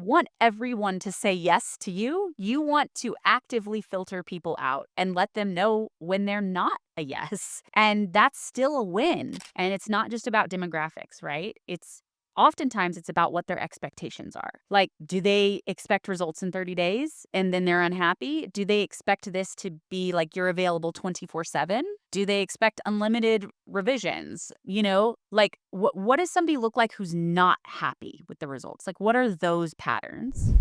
want everyone to say yes to you. You want to actively filter people out and let them know when they're not a yes. And that's still a win. And it's not just about demographics, right? Oftentimes it's about what their expectations are. Like, do they expect results in 30 days and then they're unhappy? Do they expect this to be like you're available 24/7? Do they expect unlimited revisions? Like what does somebody look like who's not happy with the results? Like, what are those patterns?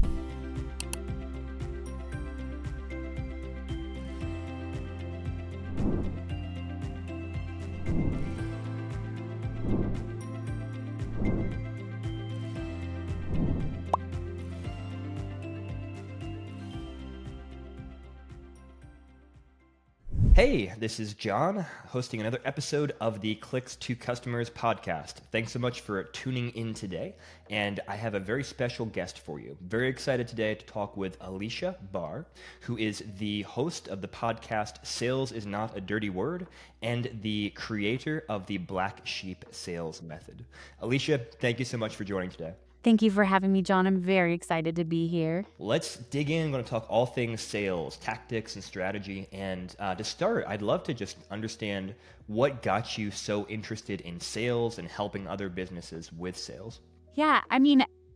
Hey, this is John, hosting another episode of the Clicks to Customers podcast. Thanks so much for tuning in today, and I have a very special guest for you. Very excited today to talk with Aleasha Bahr, who is the host of the podcast Sales is Not a Dirty Word and the creator of the Black Sheep Sales Method. Aleasha, thank you so much for joining today. Thank you for having me, John. I'm very excited to be here. Let's dig in. I'm going to talk all things sales, tactics, and strategy. And to start, I'd love to just understand what got you so interested in sales and helping other businesses with sales. Yeah,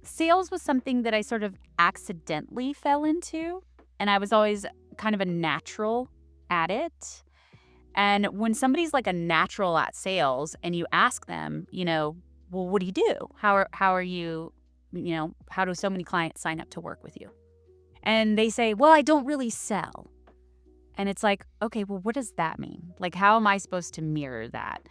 sales was something that I sort of accidentally fell into, and I was always kind of a natural at it. And when somebody's like a natural at sales and you ask them, well, what do you do? How are you, how do so many clients sign up to work with you? And they say, well, I don't really sell. And it's like, okay, well, what does that mean? Like, how am I supposed to mirror that?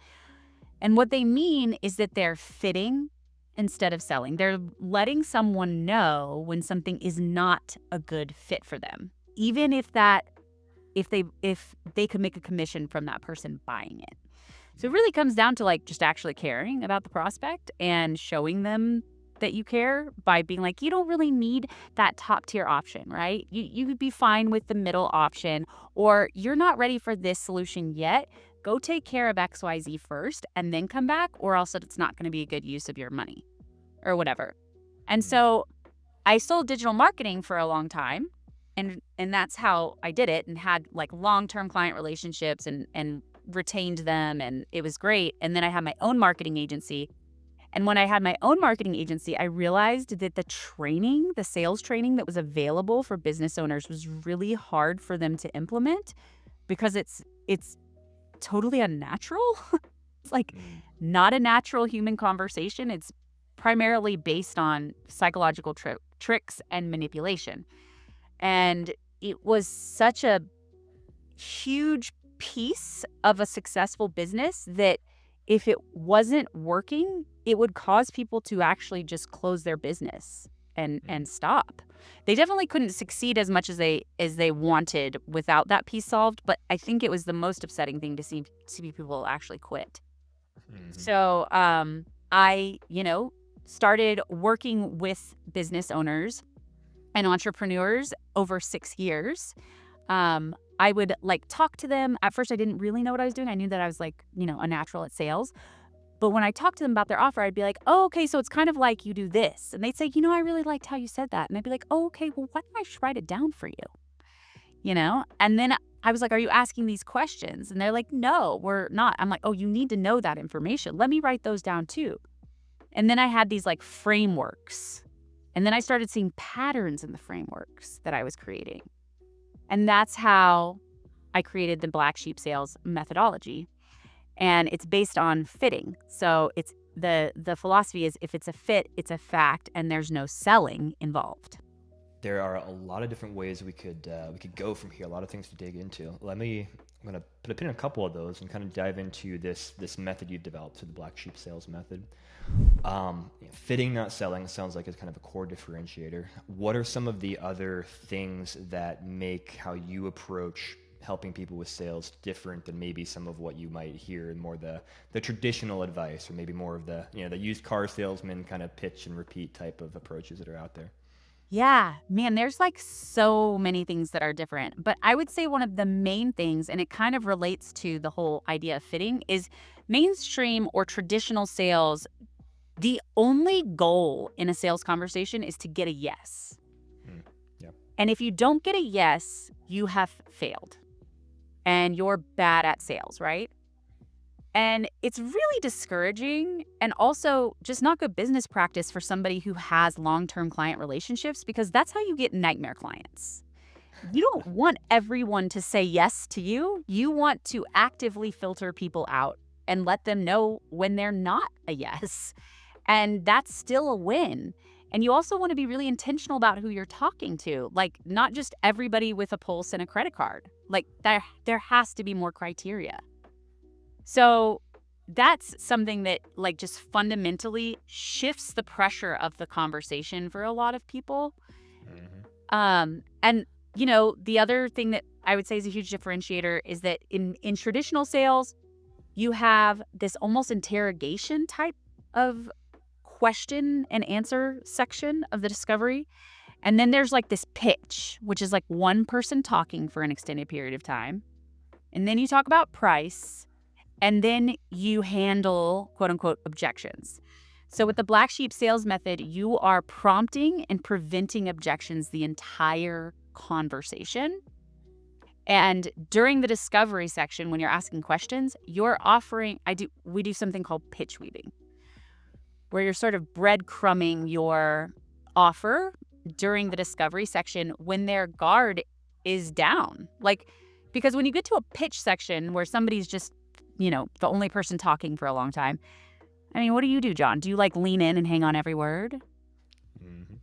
And what they mean is that they're fitting instead of selling. They're letting someone know when something is not a good fit for them, even if they could make a commission from that person buying it. So it really comes down to like just actually caring about the prospect and showing them that you care by being like, you don't really need that top tier option, right? You could be fine with the middle option, or you're not ready for this solution yet. Go take care of XYZ first and then come back, or else it's not going to be a good use of your money or whatever. And so I sold digital marketing for a long time. And that's how I did it, and had like long-term client relationships and retained them, and it was great. And then I had my own marketing agency. And when I had my own marketing agency, I realized that the sales training that was available for business owners was really hard for them to implement because it's totally unnatural. It's like not a natural human conversation. It's primarily based on psychological tricks and manipulation. And it was such a huge piece of a successful business that if it wasn't working, it would cause people to actually just close their business and stop. They definitely couldn't succeed as much as they wanted without that piece solved, but I think it was the most upsetting thing to see people actually quit. So I, started working with business owners and entrepreneurs over 6 years. I would like talk to them. At first, I didn't really know what I was doing. I knew that I was like, a natural at sales. But when I talked to them about their offer, I'd be like, oh, okay, so it's kind of like you do this. And they'd say, I really liked how you said that. And I'd be like, oh, okay, well, why don't I just write it down for you? And then I was like, are you asking these questions? And they're like, no, we're not. I'm like, oh, you need to know that information. Let me write those down too. And then I had these like frameworks. And then I started seeing patterns in the frameworks that I was creating. And that's how I created the Black Sheep Sales methodology. And it's based on fitting. So it's the philosophy is if it's a fit, it's a fact, and there's no selling involved. There are a lot of different ways we could go from here. A lot of things to dig into. I'm gonna put a pin in a couple of those and kind of dive into this method you've developed, so the Black Sheep Sales Method. Fitting, not selling, sounds like it's kind of a core differentiator. What are some of the other things that make how you approach helping people with sales different than maybe some of what you might hear in more the traditional advice, or maybe more of the the used car salesman kind of pitch and repeat type of approaches that are out there? Yeah, man, there's like so many things that are different. But I would say one of the main things, and it kind of relates to the whole idea of fitting, is mainstream or traditional sales The only goal in a sales conversation is to get a yes. Mm, yeah. And if you don't get a yes, you have failed and you're bad at sales, right? And it's really discouraging and also just not good business practice for somebody who has long-term client relationships, because that's how you get nightmare clients. You don't want everyone to say yes to you. You want to actively filter people out and let them know when they're not a yes. And that's still a win. And you also want to be really intentional about who you're talking to, like not just everybody with a pulse and a credit card. Like there has to be more criteria. So that's something that like just fundamentally shifts the pressure of the conversation for a lot of people. And the other thing that I would say is a huge differentiator is that in traditional sales, you have this almost interrogation type of question and answer section of the discovery. And then there's like this pitch, which is like one person talking for an extended period of time. And then you talk about price, and then you handle quote unquote objections. So with the black sheep sales method, you are prompting and preventing objections the entire conversation. And during the discovery section, when you're asking questions, you're offering, we do something called pitch weaving, where you're sort of breadcrumbing your offer during the discovery section when their guard is down. Like, because when you get to a pitch section where somebody's just, the only person talking for a long time, I mean, what do you do, John? Do you like lean in and hang on every word? Mm-hmm.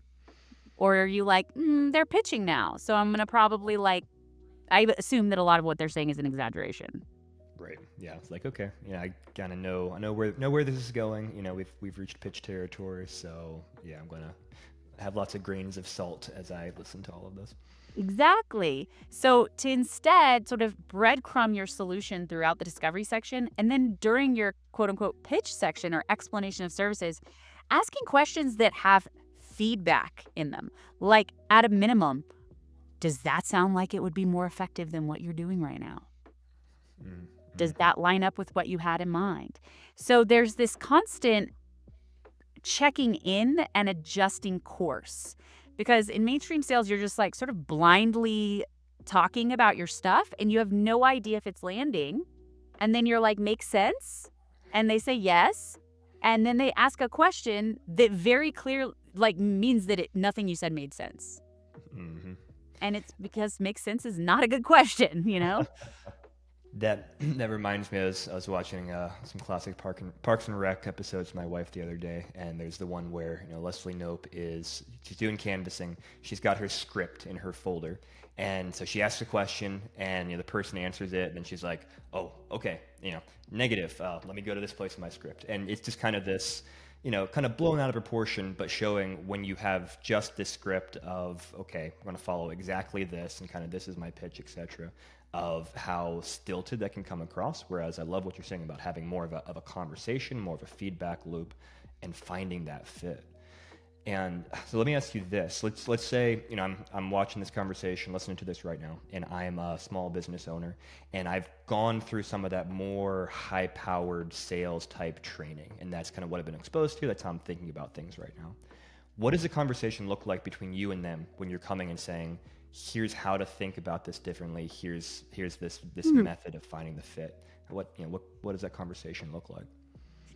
Or are you like, they're pitching now, so I'm going to probably I assume that a lot of what they're saying is an exaggeration. Right. Yeah. It's like, okay, I kind of know where this is going. We've reached pitch territory, so yeah, I'm gonna have lots of grains of salt as I listen to all of this. Exactly. So to instead sort of breadcrumb your solution throughout the discovery section, and then during your quote unquote pitch section or explanation of services, asking questions that have feedback in them. Like, at a minimum, does that sound like it would be more effective than what you're doing right now? Mm-hmm. Does that line up with what you had in mind? So there's this constant checking in and adjusting course, because in mainstream sales, you're just like sort of blindly talking about your stuff and you have no idea if it's landing. And then you're like, makes sense. And they say yes. And then they ask a question that very clear, like means that nothing you said made sense. Mm-hmm. And it's because makes sense is not a good question, That reminds me. I was watching some classic Parks and Rec episodes with my wife the other day, and there's the one where Leslie Knope she's doing canvassing. She's got her script in her folder, and so she asks a question, and the person answers it, and then she's like, "Oh, okay, negative. Let me go to this place in my script," and it's just kind of this. Kind of blown out of proportion, but showing when you have just this script of, okay, I'm going to follow exactly this, and kind of this is my pitch, etc., of how stilted that can come across. Whereas I love what you're saying about having more of a conversation, more of a feedback loop, and finding that fit. And so let me ask you this. Let's say, I'm watching this conversation, listening to this right now, and I'm a small business owner, and I've gone through some of that more high-powered sales type training, and that's kind of what I've been exposed to. That's how I'm thinking about things right now. What does the conversation look like between you and them when you're coming and saying, here's how to think about this differently, here's this method of finding the fit? What does that conversation look like?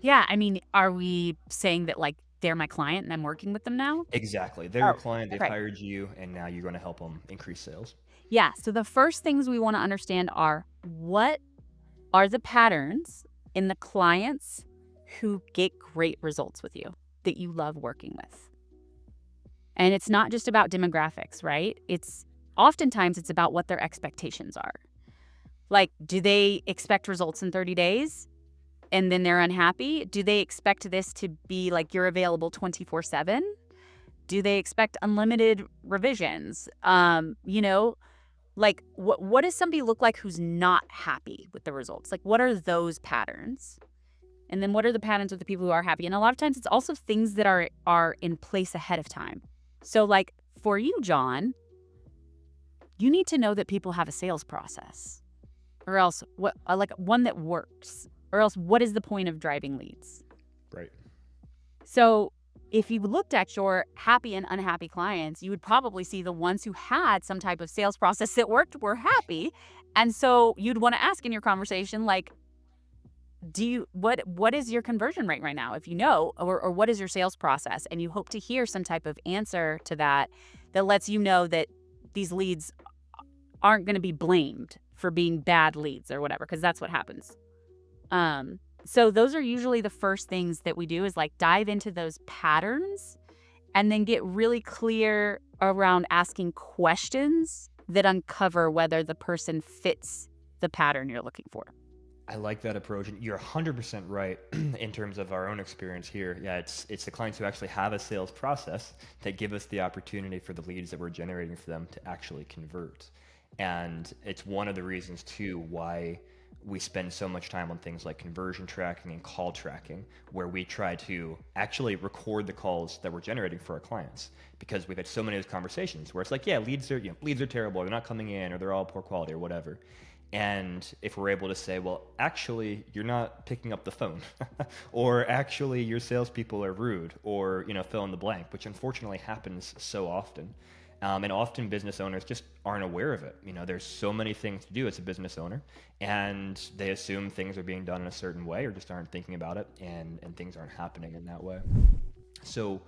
Yeah, I mean, are we saying that they're my client and I'm working with them now? Exactly. They're your Oh, client, they've okay. hired you, and now you're going to help them increase sales. Yeah, so the first things we want to understand are, what are the patterns in the clients who get great results with you that you love working with? And it's not just about demographics, right? Oftentimes it's about what their expectations are. Like, do they expect results in 30 days? And then they're unhappy? Do they expect this to be like you're available 24/7? Do they expect unlimited revisions? What does somebody look like who's not happy with the results? Like, what are those patterns? And then what are the patterns with the people who are happy? And a lot of times it's also things that are in place ahead of time. So like for you, John, you need to know that people have a sales process, or else one that works. Or else, what is the point of driving leads? Right. So if you looked at your happy and unhappy clients, you would probably see the ones who had some type of sales process that worked were happy. And so you'd want to ask in your conversation, like, what is your conversion rate right now? If you know, or what is your sales process? And you hope to hear some type of answer to that that lets you know that these leads aren't going to be blamed for being bad leads or whatever, because that's what happens. So those are usually the first things that we do, is like dive into those patterns and then get really clear around asking questions that uncover whether the person fits the pattern you're looking for. I like that approach, and you're 100% right in terms of our own experience here. Yeah, it's the clients who actually have a sales process that give us the opportunity for the leads that we're generating for them to actually convert. And it's one of the reasons too why we spend so much time on things like conversion tracking and call tracking, where we try to actually record the calls that we're generating for our clients, because we've had so many of those conversations where it's like, yeah, leads are terrible, they're not coming in, or they're all poor quality or whatever. And if we're able to say, well, actually, you're not picking up the phone, or actually, your salespeople are rude, or fill in the blank, which unfortunately happens so often. And often business owners just aren't aware of it. There's so many things to do as a business owner, and they assume things are being done in a certain way, or just aren't thinking about it, and things aren't happening in that way. So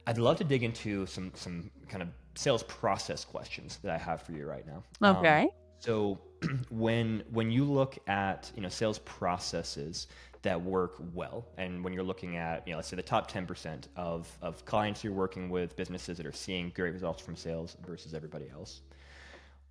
I'd love to dig into some kind of sales process questions that I have for you right now. Okay. So when you look at sales processes that work well, and when you're looking at let's say the top 10% of clients you're working with, businesses that are seeing great results from sales versus everybody else,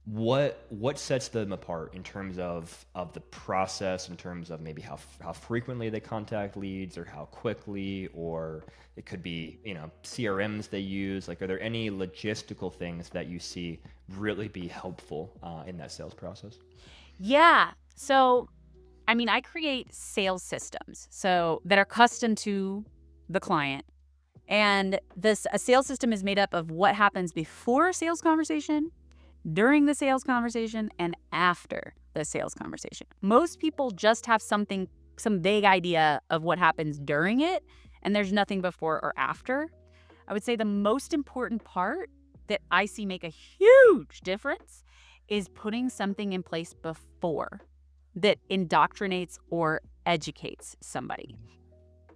what sets them apart in terms of the process, in terms of maybe how frequently they contact leads, or how quickly, or it could be CRMs they use? Like, are there any logistical things that you see really be helpful in that sales process? Yeah. So, I mean, I create sales systems so that are custom to the client. And this a sales system is made up of what happens before a sales conversation, during the sales conversation, and after the sales conversation. Most people just have some vague idea of what happens during it, and there's nothing before or after. I would say the most important part that I see make a huge difference is putting something in place before that indoctrinates or educates somebody.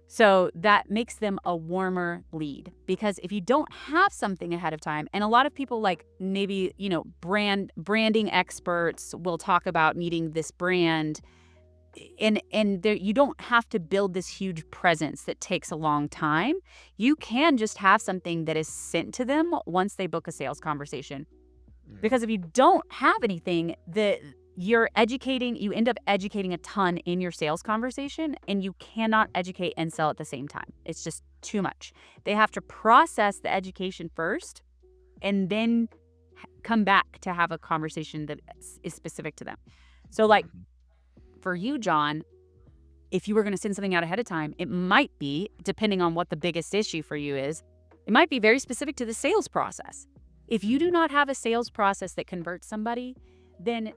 So that makes them a warmer lead, because if you don't have something ahead of time, and a lot of people, like, maybe, branding experts will talk about needing this brand, and there, you don't have to build this huge presence that takes a long time. You can just have something that is sent to them once they book a sales conversation. Mm. Because if you don't have anything, you end up educating a ton in your sales conversation, and you cannot educate and sell at the same time. It's just too much. They have to process the education first, and then come back to have a conversation that is specific to them. So, like, Mhm. for you, John, if you were going to send something out ahead of time, it might be, depending on what the biggest issue for you is, it might be very specific to the sales process. If you do not have a sales process that converts somebody, then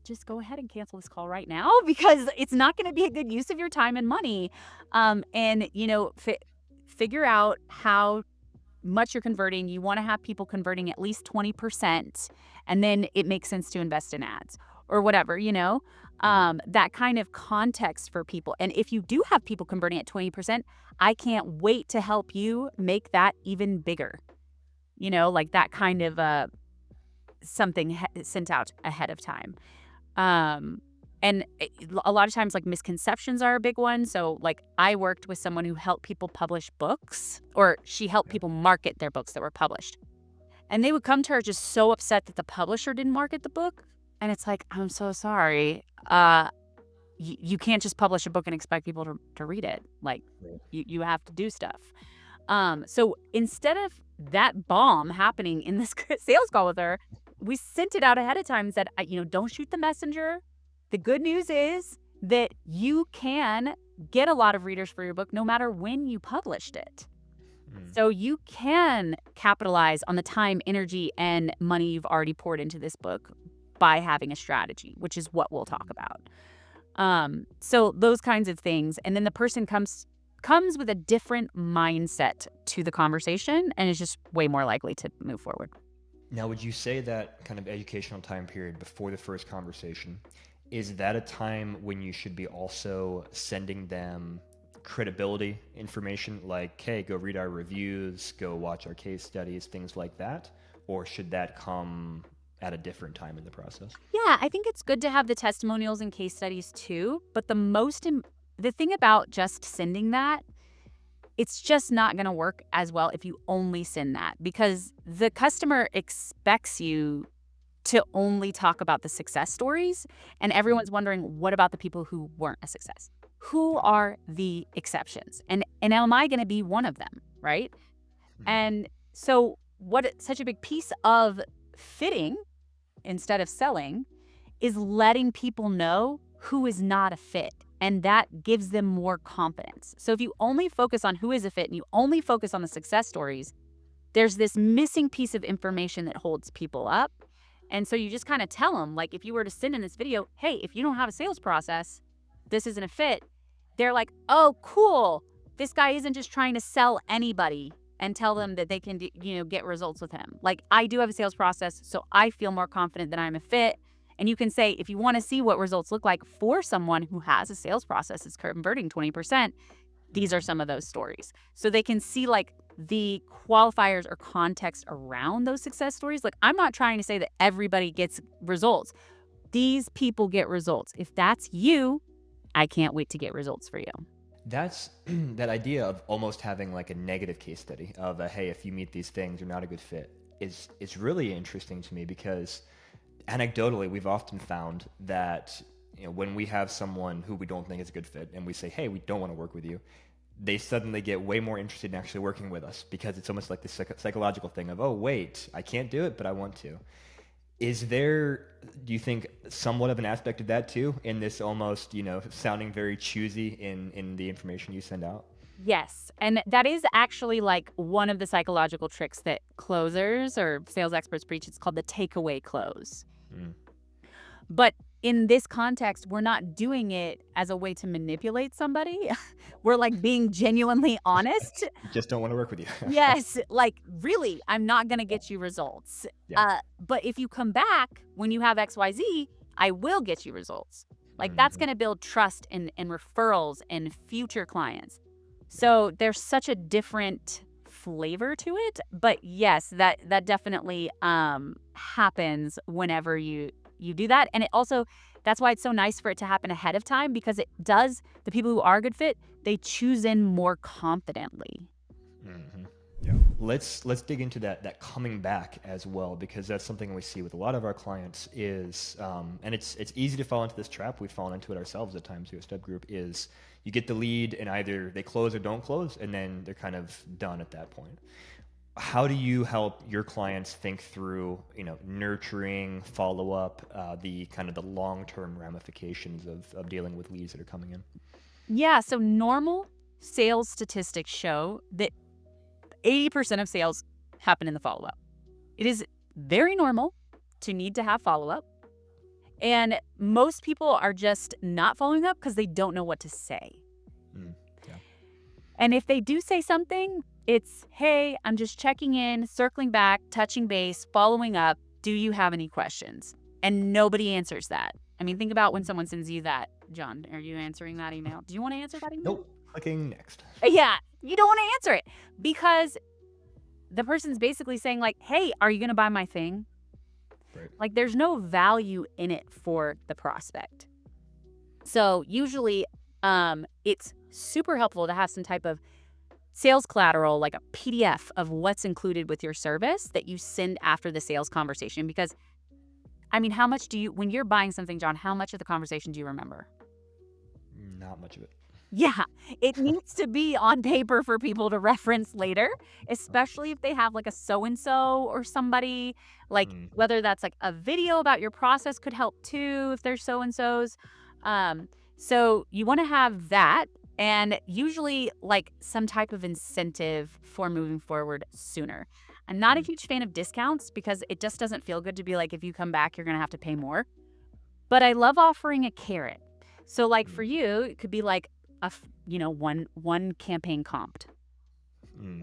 just go ahead and cancel this call right now, because it's not going to be a good use of your time and money. And figure out how much you're converting. You want to have people converting at least 20%, and then it makes sense to invest in ads or whatever, Mhm. that kind of context for people. And if you do have people converting at 20%, I can't wait to help you make that even bigger. Like that kind of something sent out ahead of time. Um, and a lot of times, like, misconceptions are a big one. So, like, I worked with someone who helped people publish books, or she helped Okay. people market their books that were published. And they would come to her just so upset that the publisher didn't market the book. And it's like, I'm so sorry. You can't just publish a book and expect people to read it. Like, Right. you have to do stuff. So instead of that bomb happening in this sales call with her, we sent it out ahead of time and said, don't shoot the messenger. The good news is that you can get a lot of readers for your book no matter when you published it. Mm. So you can capitalize on the time, energy, and money you've already poured into this book by having a strategy, which is what we'll talk about. So those kinds of things. And then the person comes with a different mindset to the conversation and is just way more likely to move forward. Now, would you say that kind of educational time period before the first conversation, is that a time when you should be also sending them credibility information like, hey, go read our reviews, go watch our case studies, things like that? Or should that come at a different time in the process? Yeah, I think it's good to have the testimonials and case studies too, but the thing about just sending that, it's just not going to work as well if you only send that, because the customer expects you to only talk about the success stories, and Mhm. everyone's wondering, what about the people who weren't a success? Who Yeah. are the exceptions? And am I going to be one of them, right? Mhm. And so such a big piece of fitting instead of selling is letting people know who is not a fit. And that gives them more confidence. So if you only focus on who is a fit and you only focus on the success stories, there's this missing piece of information that holds people up. And so you just kind of tell them, like, if you were to send in this video, hey, if you don't have a sales process, this isn't a fit. They're like, oh, cool. This guy isn't just trying to sell anybody and tell them that they can, get results with him. Like, I do have a sales process, so I feel more confident that I'm a fit. And you can say, if you want to see what results look like for someone who has a sales process that's converting 20%, these are Mhm. some of those stories. So they can see like the qualifiers or context around those success stories. Like, I'm not trying to say that everybody gets results. These people get results. If that's you, I can't wait to get results for you. That's that idea of almost having like a negative case study of hey, if you meet these things, you're not a good fit is really interesting to me because anecdotally, we've often found that when we have someone who we don't think is a good fit and we say, hey, we don't want to work with you, they suddenly get way more interested in actually working with us because it's almost like this psychological thing of, oh, wait, I can't do it, but I want to. Is there, do you think, somewhat of an aspect of that too, in this almost, sounding very choosy in the information you send out? Yes. And that is actually like one of the psychological tricks that closers or sales experts preach. It's called the takeaway close. Mm. But in this context, we're not doing it as a way to manipulate somebody. We're like being genuinely honest. We just don't want to work with you. Yes, like, really, I'm not gonna get you results. Yeah. But if you come back when you have XYZ, I will get you results. Like, that's Hmm. gonna build trust and referrals and future clients. Yeah. So there's such a different flavor to it. But yes, that definitely happens whenever you do that. And it also, that's why it's so nice for it to happen ahead of time, because it does, the people who are a good fit, they choose in more confidently. Hmm. Yeah. Let's dig into that coming back as well because that's something we see with a lot of our clients is and it's easy to fall into this trap. We've fallen into it ourselves at times through a step group is you get the lead and either they close or don't close and then they're kind of done at that point. How do you help your clients think through nurturing follow up the kind of the long term ramifications of dealing with leads that are coming in? Yeah, so normal sales statistics show that 80% of sales happen in the follow up. It is very normal to need to have follow up. And most people are just not following up because they don't know what to say. Mm, yeah. And if they do say something, it's, hey, I'm just checking in, circling back, touching base, following up. Do you have any questions? And nobody answers that. I mean, think about when Mm. someone sends you that. John, are you answering that email? Do you want to answer that email? Nope. Clicking next. Yeah, you don't want to answer it because the person's basically saying, like, hey, are you going to buy my thing? Right. Like, there's no value in it for the prospect. So usually it's super helpful to have some type of sales collateral, like a PDF of what's included with your service that you send after the sales conversation. Because, I mean, how much when you're buying something, John, how much of the conversation do you remember? Not much of it. Yeah, it needs to be on paper for people to reference later, especially if they have like a so and so or somebody, like Mm. whether that's like a video about your process could help too if there's so and so's. Um, so you want to have that and usually like some type of incentive for moving forward sooner. I'm not a Mm. huge fan of discounts because it just doesn't feel good to be like, if you come back, you're going to have to pay more. But I love offering a carrot. So, like for Mm. you, it could be like, one campaign comped Hmm.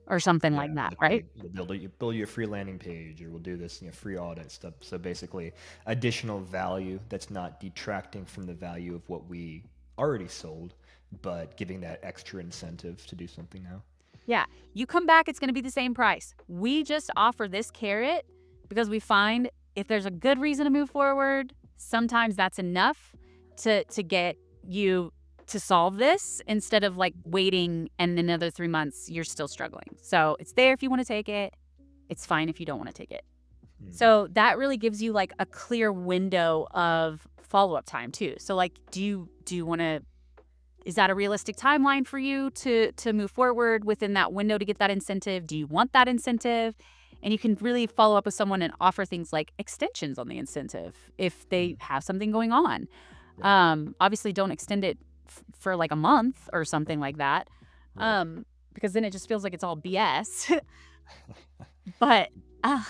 or something Yeah, like that, right? exactly. We'll build you a free landing page, or we'll do this, free audit stuff. So basically, additional value that's not detracting from the value of what we already sold, but giving that extra incentive to do something now. Yeah. You come back, it's going to be the same price. We just offer this carrot because we find if there's a good reason to move forward, sometimes that's enough to get you to solve this instead of like waiting and another 3 months you're still struggling. So it's there if you want to take it. It's fine if you don't want to take it. Hmm. So that really gives you like a clear window of follow-up time too. So like do you want to is that a realistic timeline for you to move forward within that window to get that incentive? Do you want that incentive? And you can really follow up with someone and offer things like extensions on the incentive if they Hmm. have something going on. Right. Obviously, don't extend it for like a month or something like that, Right. um, because then it just feels like it's all BS. But, uh,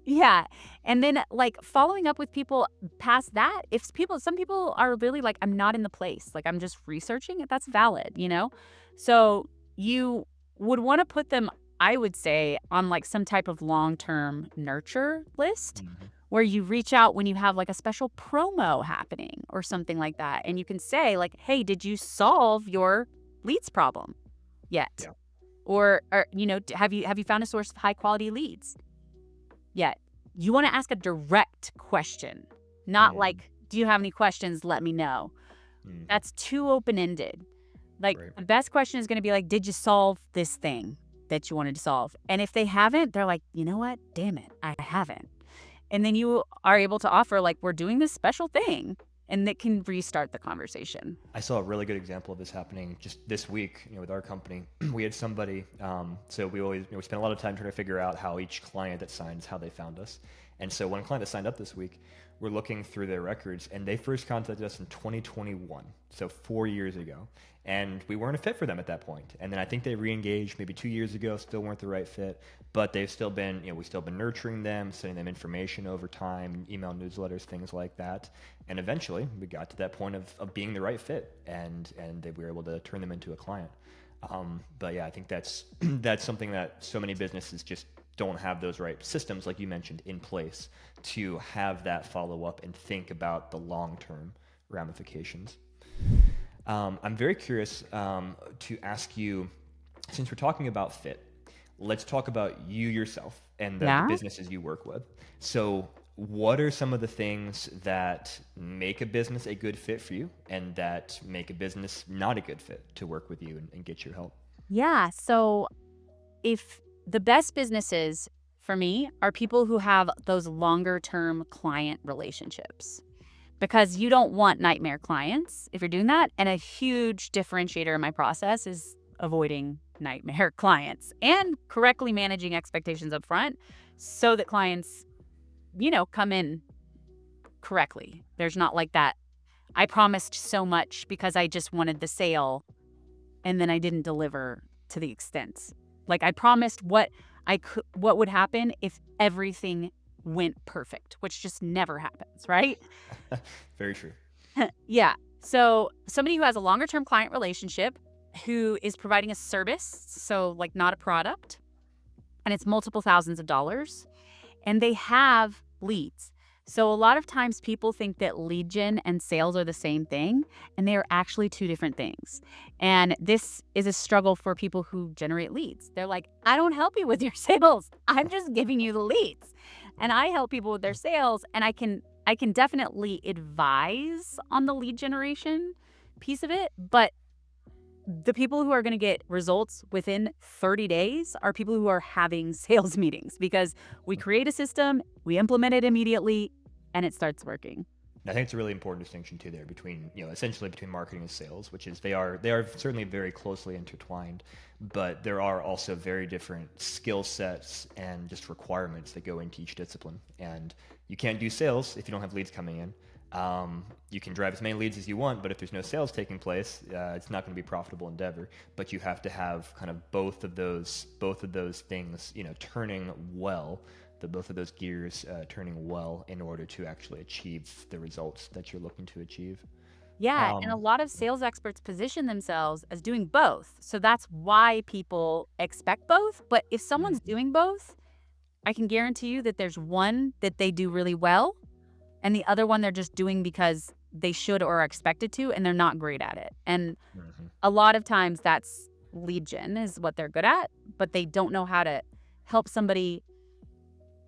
yeah, and then, like, following up with people past that, if people some people are really like, "I'm not in the place, like, I'm just researching," that's valid, you know? So, you would wanna put them, I would say, on, like, some type of long-term nurture list Hmm. where you reach out when you have, like, a special promo happening or something like that, and you can say, like, "Hey, did you solve your leads problem yet?" Yeah. Or have you found a source of high quality leads yet? You want to ask a direct question, not Hmm. like, do you have any questions? Let me know. Hmm. That's too open ended. Like, Right. the best question is going to be like, did you solve this thing that you wanted to solve? And if they haven't, they're like, you know what? Damn it, I haven't. And then you are able to offer, like, we're doing this special thing, and that can restart the conversation. I saw a really good example of this happening just this week, with our company. We had somebody, so we always, we spend a lot of time trying to figure out how each client that signs, how they found us. And so one client that signed up this week, we're looking through their records, and they first contacted us in 2021, so 4 years ago. And we weren't a fit for them at that point. And then I think they re-engaged maybe 2 years ago, still weren't the right fit, but they've still been, we've still been nurturing them, sending them information over time, email newsletters, things like that. And eventually we got to that point of being the right fit, and we were able to turn them into a client. But yeah, I think that's that's something that so many businesses just don't have those right systems, like you mentioned, in place to have that follow up and think about the long term ramifications. I'm very curious to ask you, since we're talking about fit, let's talk about you yourself and the Yeah. businesses you work with. So, what are some of the things that make a business a good fit for you and that make a business not a good fit to work with you and get your help? Yeah. So if the best businesses for me are people who have those longer term client relationships because you don't want nightmare clients if you're doing that. And a huge differentiator in my process is avoiding nightmare clients and correctly managing expectations up front so that clients, come in correctly. There's not like that. I promised so much because I just wanted the sale and then I didn't deliver to the extent. Like I promised what would happen if everything went perfect, which just never happens, right? Very true. Yeah. So, somebody who has a longer term client relationship who is providing a service, so like not a product, and it's multiple thousands of dollars, and they have leads. So, a lot of times people think that lead gen and sales are the same thing, and they are actually two different things. And this is a struggle for people who generate leads. They're like, I don't help you with your sales. I'm just giving you the leads. And I help people with their sales, and I can definitely advise on the lead generation piece of it, but the people who are going to get results within 30 days are people who are having sales meetings because we create a system, we implement it immediately, and it starts working. I think it's a really important distinction too there between, essentially between marketing and sales, which is they are certainly very closely intertwined, but there are also very different skill sets and just requirements that go into each discipline. And you can't do sales if you don't have leads coming in. You can drive as many leads as you want, but if there's no sales taking place, it's not going to be a profitable endeavor. But you have to have kind of both of those things, turning well, both of those gears turning well in order to actually achieve the results that you're looking to achieve. Yeah, and a Um, lot of sales experts position themselves as doing both. So that's why people expect both. But if someone's mhm, doing both, I can guarantee you that there's one that they do really well, and the other one they're just doing because they should or are expected to, and they're not great at it. And mhm, a lot of times that's lead gen is what they're good at, but they don't know how to help somebody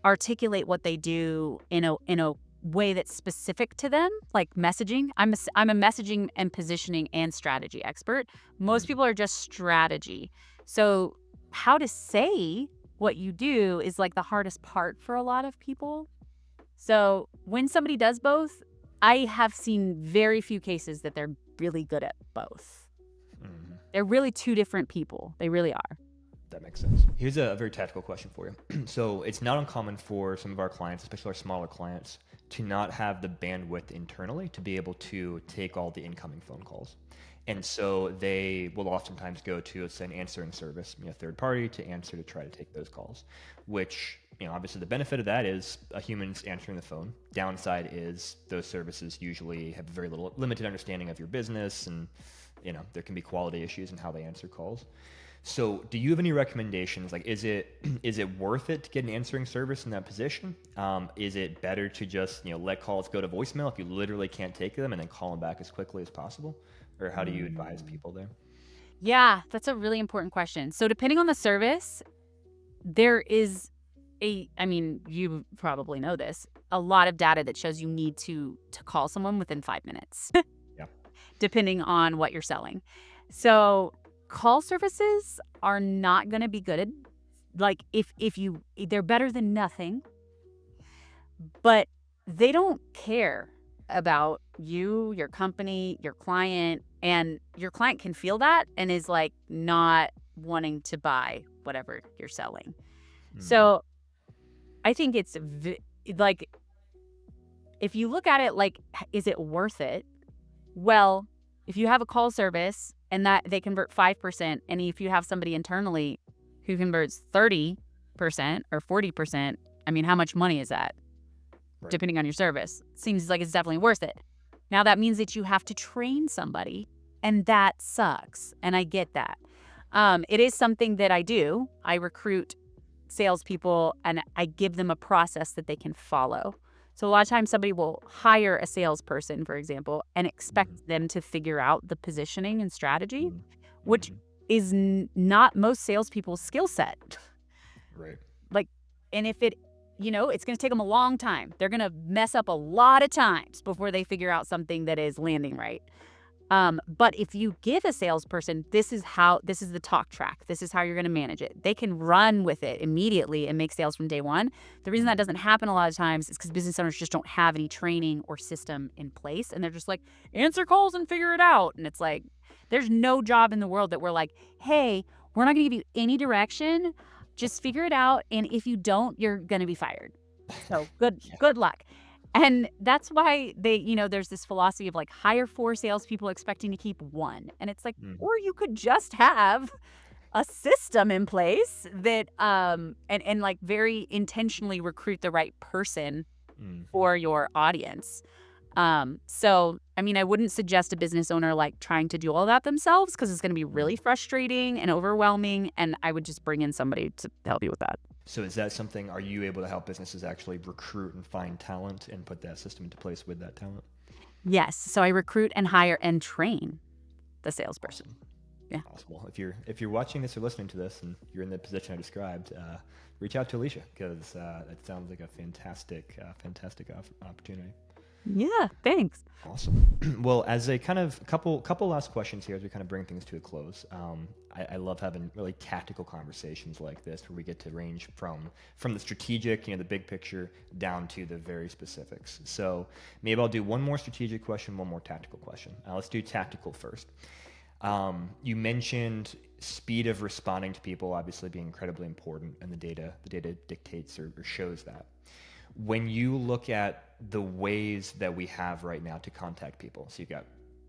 articulate what they do in a way that's specific to them, like messaging. I'm a messaging and positioning and strategy expert. Most mhm. people are just strategy. So how to say what you do is like the hardest part for a lot of people. So when somebody does both, I have seen very few cases that they're really good at both. Mhm. They're really two different people. They really are. That makes sense. Here's a very tactical question for you. So it's not uncommon for some of our clients, especially our smaller clients, to not have the bandwidth internally to be able to take all the incoming phone calls. And so they will oftentimes go to, let's say, an answering service, third party to answer to try to take those calls, which, obviously the benefit of that is a human's answering the phone. Downside is those services usually have very little limited understanding of your business, and, there can be quality issues in how they answer calls. So, do you have any recommendations? Like, is it is it worth it to get an answering service in that position? Is it better to just let calls go to voicemail if you literally can't take them, and then call them back as quickly as possible? Or how do you advise Mm. people there? Yeah, that's a really important question. So depending on the service, there is I mean, you probably know this, a lot of data that shows you need to call someone within 5 minutes, Yeah. depending on what you're selling. So call services are not going to be good. Like if you they're better than nothing, but they don't care about you, your company, your client, and your client can feel that and is like not wanting to buy whatever you're selling. Mm-hmm. So I think like if you look at it like, is it worth it? Well, if you have a call service and that they convert 5%, and if you have somebody internally who converts 30% or 40%, I mean, how much money is that? Right. Depending on your service. Seems like it's definitely worth it. Now, that means that you have to train somebody, and that sucks. And I get that. It is something that I do. I recruit salespeople and I give them a process that they can follow. So, a lot of times, somebody will hire a salesperson, for example, and Mm-hmm. expect them to figure out the positioning and strategy, which Mm-hmm. is not most salespeople's skill set. Right. Like, and if it's going to take them a long time. They're going to mess up a lot of times before they figure out something that is landing right. But if you give a salesperson, this is the talk track. This is how you're going to manage it. They can run with it immediately and make sales from day one. The reason that Mm-hmm. doesn't happen a lot of times is because business owners just don't have any training or system in place. And they're just like, answer calls and figure it out. And it's like, there's no job in the world that we're like, hey, we're not going to give you any direction. Just figure it out. And if you don't, you're going to be fired. So Yeah. good luck. And that's why there's this philosophy of like hire 4 salespeople expecting to keep 1. And it's like, Mm-hmm. or you could just have a system in place that and like very intentionally recruit the right person Mm-hmm. for your audience. So I mean, I wouldn't suggest a business owner like trying to do all that themselves because it's going to be really frustrating and overwhelming. And I would just bring in somebody to help you with that. So is that something, are you able to help businesses actually recruit and find talent and put that system into place with that talent? Yes. So I recruit and hire and train the salesperson. Awesome. Yeah. Awesome. Well, if you're watching this or listening to this and you're in the position I described, reach out to Aleasha because that sounds like a fantastic opportunity. Yeah, thanks. Awesome. Well, as a kind of couple last questions here as we kind of bring things to a close. I love having really tactical conversations like this where we get to range from the strategic, the big picture, down to the very specifics. So maybe I'll do one more strategic question, one more tactical question. Let's do tactical first. You mentioned speed of responding to people obviously being incredibly important, and the data dictates or shows that. When you look at the ways that we have right now to contact people, so you've got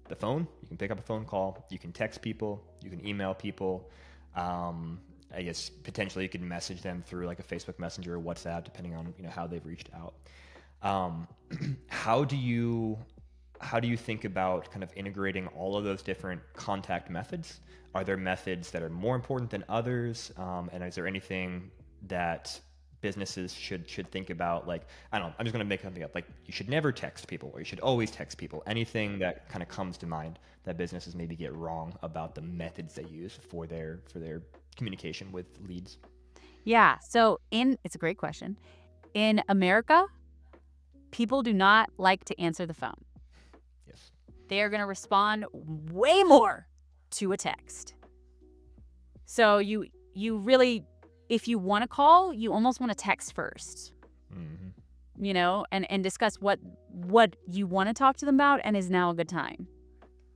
the phone, you can pick up a phone call, you can text people, you can email people. I guess potentially you can message them through like a Facebook Messenger or WhatsApp, depending on how they've reached out. Um, how do you how do you think about kind of integrating all of those different contact methods? Are there methods that are more important than others? And is there anything that businesses should think about? Like, I don't know, I'm just going to make something up. Like, you should never text people, or you should always text people. Anything that kind of comes to mind that businesses maybe get wrong about the methods they use for their communication with leads? Yeah. So it's a great question. In America, people do not like to answer the phone. Yes. They are going to respond way more to a text. So you really, if you want to call, you almost want to text first, Hmm. and discuss what you want to talk to them about, and is now a good time,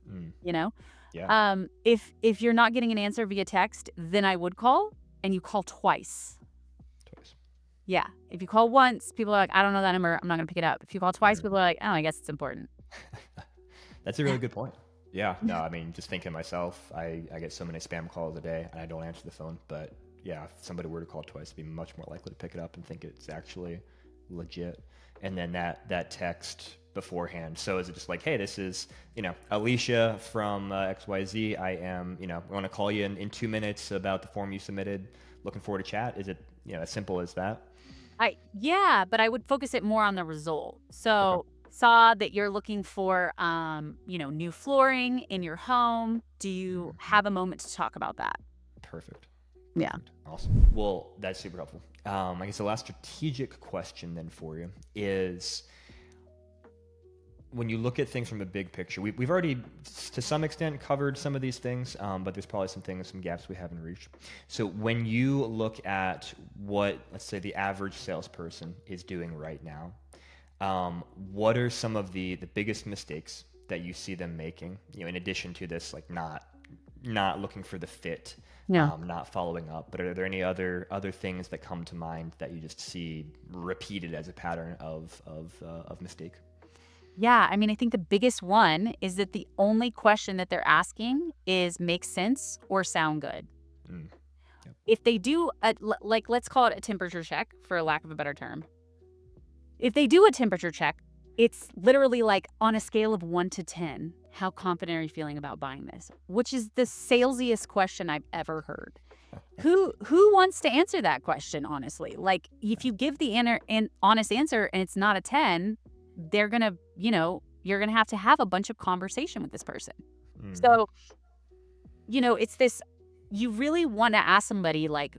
Mm. you know? Yeah. If you're not getting an answer via text, then I would call, and you call twice. Twice. Yeah. If you call once, people are like, I don't know that number, I'm not going to pick it up. If you call twice, Mm. people are like, oh, I guess it's important. That's a really good point. Yeah, no, I mean, just thinking myself, I get so many spam calls a day and I don't answer the phone. But yeah, if somebody were to call twice, I'd be much more likely to pick it up and think it's actually legit. And then that text beforehand. So is it just like, hey, this is, Aleasha from XYZ. I want to call you in 2 minutes about the form you submitted. Looking forward to chat. Is it, as simple as that? Yeah, but I would focus it more on the result. Okay. So saw that you're looking for, new flooring in your home. Do you Mhm. have a moment to talk about that? Perfect. Yeah. Perfect. Awesome. Well, that's super helpful. I guess the last strategic question then for you is, when you look at things from a big picture, we've already to some extent covered some of these things, but there's probably some gaps we haven't reached. So when you look at what, let's say, the average salesperson is doing right now, what are some of the biggest mistakes that you see them making? In addition to this, like not looking for the fit, Yeah. not following up. But are there any other things that come to mind that you just see repeated as a pattern of mistake? Yeah. I mean, I think the biggest one is that the only question that they're asking is make sense or sound good. Mm, yep. If they do, like, let's call it a temperature check for lack of a better term. If they do a temperature check, it's literally like on a scale of 1 to 10, how confident are you feeling about buying this? Which is the salesiest question I've ever heard. Who wants to answer that question, honestly? Like, if you give the honest answer and it's not a 10, they're going to, you're going to have a bunch of conversation with this person. Mm-hmm. So, it's this, you really want to ask somebody, like,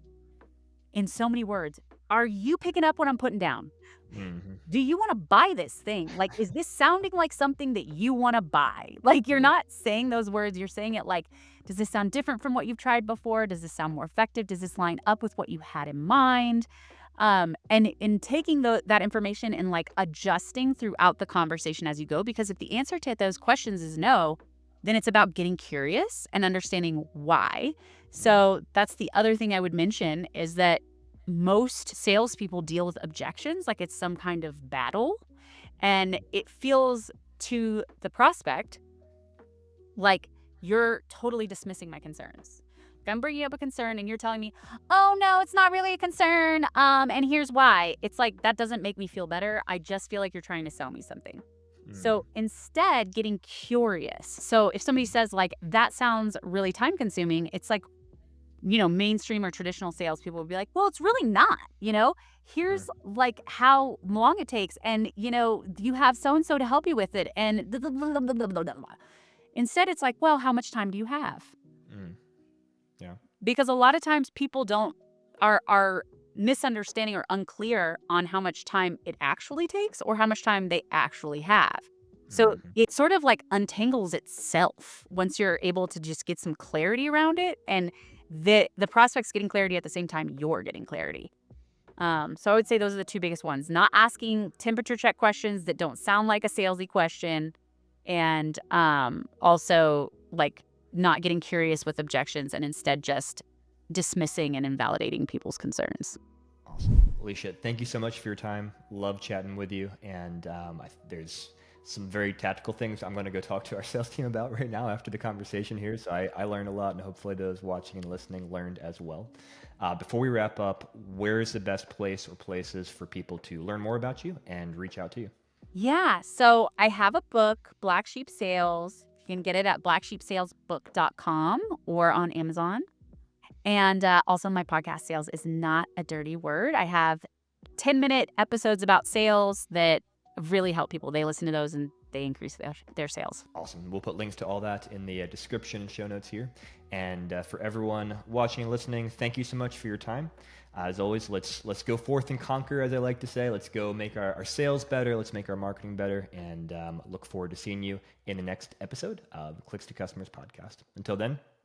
in so many words, are you picking up what I'm putting down? Mm-hmm. Do you want to buy this thing? Like, is this sounding like something that you want to buy? Like, you're Yeah. not saying those words. You're saying it like, does this sound different from what you've tried before? Does this sound more effective? Does this line up with what you had in mind? And in taking that information and like adjusting throughout the conversation as you go, because if the answer to those questions is no, then it's about getting curious and understanding why. Mm, So that's the other thing I would mention is that most salespeople deal with objections like it's some kind of battle. And it feels to the prospect like you're totally dismissing my concerns. Like, I'm bringing up a concern and you're telling me, oh, no, it's not really a concern. And here's why. It's like, that doesn't make me feel better. I just feel like you're trying to sell me something. mm, So instead, getting curious. So if somebody says, like, that sounds really time consuming, it's like, mainstream or traditional sales people would be like, well, it's really not, sure. here's like how long it takes. And, you have so-and-so to help you with it. And instead, it's like, well, how much time do you have? Mm, yeah. Because a lot of times people are misunderstanding or unclear on how much time it actually takes or how much time they actually have. So Mm-hmm. it sort of like untangles itself once you're able to just get some clarity around it, and the prospect's getting clarity at the same time you're getting clarity. So I would say those are the two biggest ones. Not asking temperature check questions that don't sound like a salesy question, and also like not getting curious with objections and instead just dismissing and invalidating people's concerns. Awesome. Alicia, thank you so much for your time. Love chatting with you. And there's some very tactical things I'm going to go talk to our sales team about right now after the conversation here. So I learned a lot, and hopefully those watching and listening learned as well. Before we wrap up, where is the best place or places for people to learn more about you and reach out to you? Yeah. So I have a book, Black Sheep Sales. You can get it at blacksheepsalesbook.com or on Amazon. And also, my podcast, Sales is Not a Dirty Word. I have 10-minute episodes about sales that really help people. They listen to those and they increase their sales. Awesome. We'll put links to all that in the description and show notes here. And for everyone watching and listening, thank you so much for your time. As always, let's go forth and conquer, as I like to say. Let's go make our sales better. Let's make our marketing better. And look forward to seeing you in the next episode of Clicks to Customers podcast. Until then,